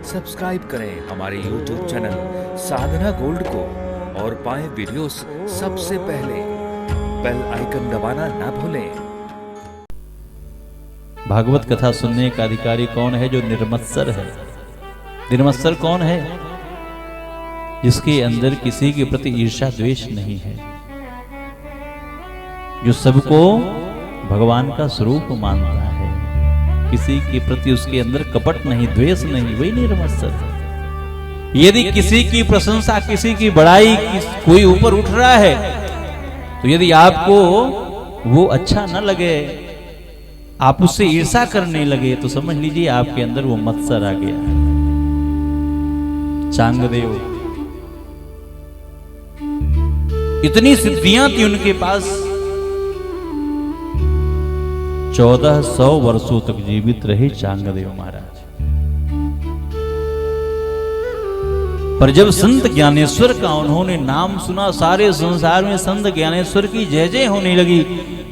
Subscribe करें हमारे YouTube channel साधना gold को और पाएं वीडियोस सबसे पहले। बेल आइकन दबाना ना भूलें। भागवत कथा सुनने का अधिकारी कौन है? जो निर्मत्सर है। निर्मत्सर कौन है? जिसके अंदर किसी के प्रति ईर्ष्या द्वेष नहीं है, जो सबको भगवान का स्वरूप मानता है, किसी के प्रति उसके अंदर कपट नहीं, द्वेष नहीं, वही निर्मत्सर है। यदि किसी की प्रशंसा, किसी की बड़ाई, कोई ऊपर उठ रहा है, तो यदि आपको वो अच्छा न लगे, आप उससे ईर्ष्या करने लगे, तो समझ लीजिए आपके अंदर वो मत्सर आ गया। चांगदेव, इतनी सिद्धियां थी उनके पास, 1400 वर्षों तक जीवित रहे चांगदेव महाराज। पर जब संत ज्ञानेश्वर का उन्होंने नाम सुना, सारे संसार में संत ज्ञानेश्वर की जय जय होने लगी,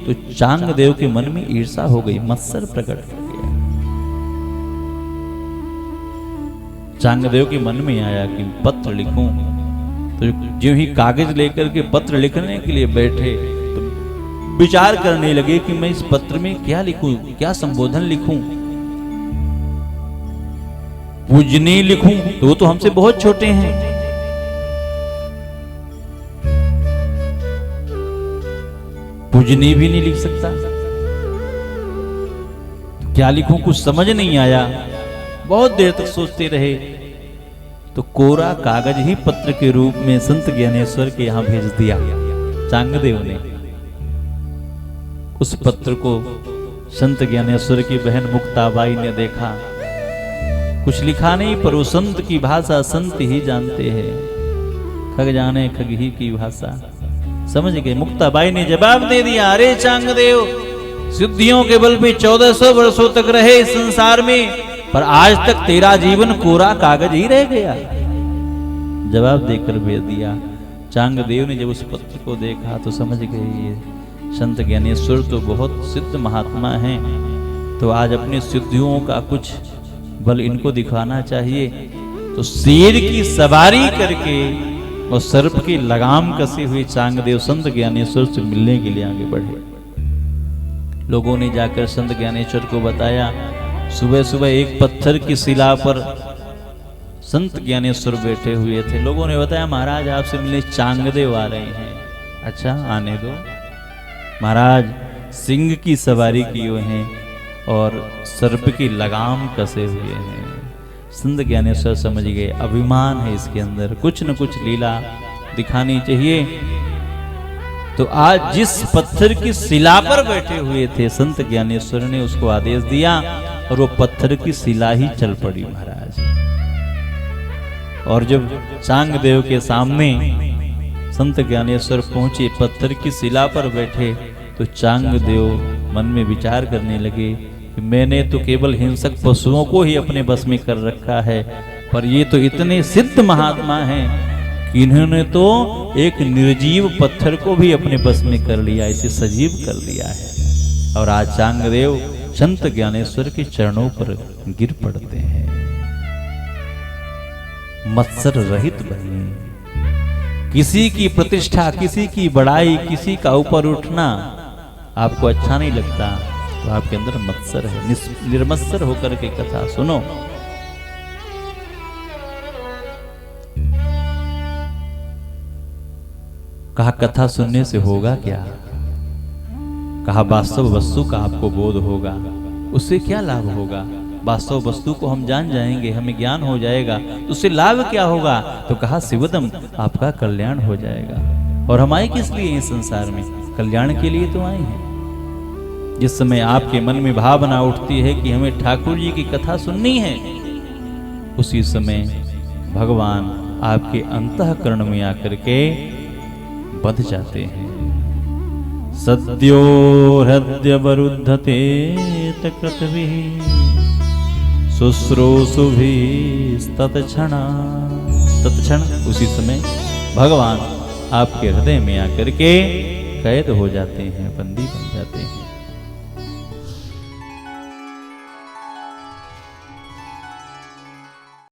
तो चांगदेव के मन में ईर्ष्या हो गई, मत्सर प्रकट हो गया। चांगदेव के मन में आया कि पत्र लिखूं, तो जो ही कागज लेकर के पत्र लिखने के लिए बैठे, तो विचार करने लगे कि मैं इस पत्र में क्या लिखूं, क्या संबोधन लिखूं। पूजनीय लिखूं तो वो तो हमसे बहुत छोटे हैं, पूजनीय भी नहीं लिख सकता, तो क्या लिखूं, कुछ समझ नहीं आया। बहुत देर तक सोचते रहे, तो कोरा कागज ही पत्र के रूप में संत ज्ञानेश्वर के यहां भेज दिया चांगदेव ने। उस पत्र को संत ज्ञानेश्वर की बहन मुक्ताबाई ने देखा। कुछ लिखा नहीं, पर वो संत की भाषा संत ही जानते हैं, खग जाने खग ही की भाषा, समझ गए। मुक्ताबाई ने जवाब दे दिया, अरे चांगदेव, सिद्धियों के बल पे 1400 वर्षों तक रहे इस संसार में, पर आज तक तेरा जीवन कोरा कागज ही रह गया। जवाब देकर भेज दिया। चांगदेव ने जब उस पत्र को देखा तो समझ गए, ये संत ज्ञानेश्वर तो बहुत सिद्ध महात्मा हैं, तो आज अपनी सिद्धियों का कुछ बल इनको दिखाना चाहिए। तो शेर की सवारी करके और सर्प की लगाम कसे हुए चांगदेव संत ज्ञानेश्वर से मिलने के लिए आगे बढ़े। लोगों ने जाकर संत ज्ञानेश्वर को बताया। सुबह सुबह एक पत्थर की शिला पर संत ज्ञानेश्वर बैठे हुए थे। लोगों ने बताया, महाराज आपसे मिलने चांगदेव आ रहे हैं। अच्छा, आने दो। महाराज सिंह की सवारी किए हुए हैं और सर्प की लगाम कसे हुए हैं। संत ज्ञानेश्वर समझ गए, अभिमान है इसके अंदर, कुछ न कुछ लीला दिखानी चाहिए। तो आज जिस पत्थर की शिला पर बैठे हुए थे, संत ज्ञानेश्वर ने उसको आदेश दिया और वो पत्थर की शिला ही चल पड़ी महाराज। और जब चांगदेव के सामने संत ज्ञानेश्वर पहुंचे, पत्थर की शिला पर बैठे, तो चांगदेव मन में विचार करने लगे कि मैंने तो केवल हिंसक पशुओं को ही अपने बस में कर रखा है, पर ये तो इतने सिद्ध महात्मा हैं कि इन्होंने तो एक निर्जीव पत्थर को भी अपने बस में कर लिया, इसे सजीव कर लिया है। और आज चांगदेव संत ज्ञानेश्वर के चरणों पर गिर पड़ते हैं। मत्सर रहित बनिए। किसी की प्रतिष्ठा, किसी की बड़ाई, किसी का ऊपर उठना आपको अच्छा नहीं लगता, तो आपके अंदर मत्सर है। निर्मत्सर होकर के कथा सुनो। कहा कथा सुनने से होगा क्या? कहा वास्तव वस्तु का आपको बोध होगा। उससे क्या लाभ होगा? वास्तव वस्तु को हम जान जाएंगे, हमें ज्ञान हो जाएगा, तो उससे लाभ क्या होगा? तो कहा शिवदम, आपका कल्याण हो जाएगा। और हम आए किस लिए इस संसार में? कल्याण के लिए तो आए हैं। जिस समय आपके मन में भावना उठती है कि हमें ठाकुर जी की कथा सुननी है, उसी समय भगवान आपके अंतःकरण में आकर के बध जाते हैं। सद्यो हृदय वरुद्धते तकृतभिः शुश्रूषुभिः तत्क्षण उसी समय भगवान आपके हृदय में आकर के कैद हो जाते हैं, बंदी बन जाते हैं।